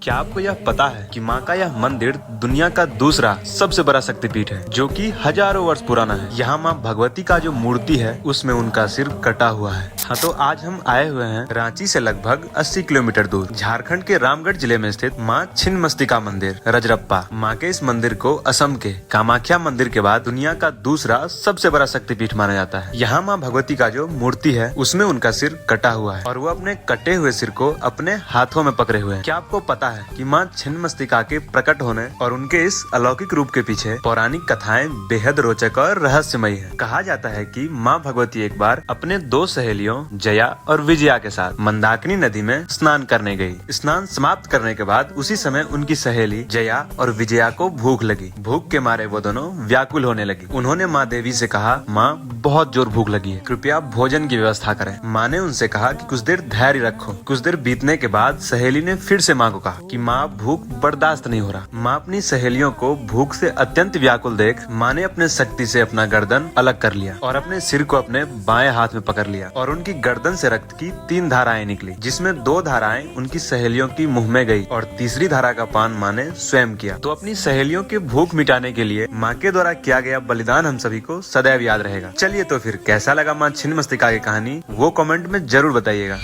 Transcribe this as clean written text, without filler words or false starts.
क्या आपको यह पता है कि माँ का यह मंदिर दुनिया का दूसरा सबसे बड़ा शक्तिपीठ है, जो कि हजारों वर्ष पुराना है। यहाँ माँ भगवती का जो मूर्ति है उसमें उनका सिर कटा हुआ है। हाँ, तो आज हम आए हुए हैं रांची से लगभग 80 किलोमीटर दूर झारखंड के रामगढ़ जिले में स्थित माँ छिन्नमस्तिका मंदिर रजरप्पा। माँ के इस मंदिर को असम के कामाख्या मंदिर के बाद दुनिया का दूसरा सबसे बड़ा शक्तिपीठ माना जाता है। यहाँ माँ भगवती का जो मूर्ति है उसमें उनका सिर कटा हुआ है और वो अपने कटे हुए सिर को अपने हाथों में पकड़े हुए हैं। क्या आपको पता है कि माँ छिन्नमस्तिका के प्रकट होने और उनके इस अलौकिक रूप के पीछे पौराणिक कथाएं बेहद रोचक और रहस्यमयी है। कहा जाता है कि माँ भगवती एक बार अपने दो सहेलियों जया और विजया के साथ मंदाकिनी नदी में स्नान करने गई। स्नान समाप्त करने के बाद उसी समय उनकी सहेली जया और विजया को भूख लगी। भूख के मारे वो दोनों व्याकुल होने लगी। उन्होंने माँ देवी से कहा, माँ बहुत जोर भूख लगी है, कृपया भोजन की व्यवस्था करें। माँ ने उनसे कहा कि कुछ देर धैर्य रखो। कुछ देर बीतने के बाद सहेली ने फिर से माँ को कहा कि माँ भूख बर्दाश्त नहीं हो रहा। माँ अपनी सहेलियों को भूख से अत्यंत व्याकुल देख माँ ने अपने शक्ति से अपना गर्दन अलग कर लिया और अपने सिर को अपने बाएं हाथ में पकड़ लिया और उनकी गर्दन से रक्त की 3 धाराएं निकली, जिसमें 2 धाराएं उनकी सहेलियों की मुंह में गई और तीसरी धारा का पान माँ ने स्वयं किया। तो अपनी सहेलियों की भूख मिटाने के लिए माँ के द्वारा किया गया बलिदान हम सभी को सदैव याद रहेगा। चलिए तो फिर कैसा लगा माँ छिन्नमस्तिका की कहानी वो कमेंट में जरूर बताइएगा।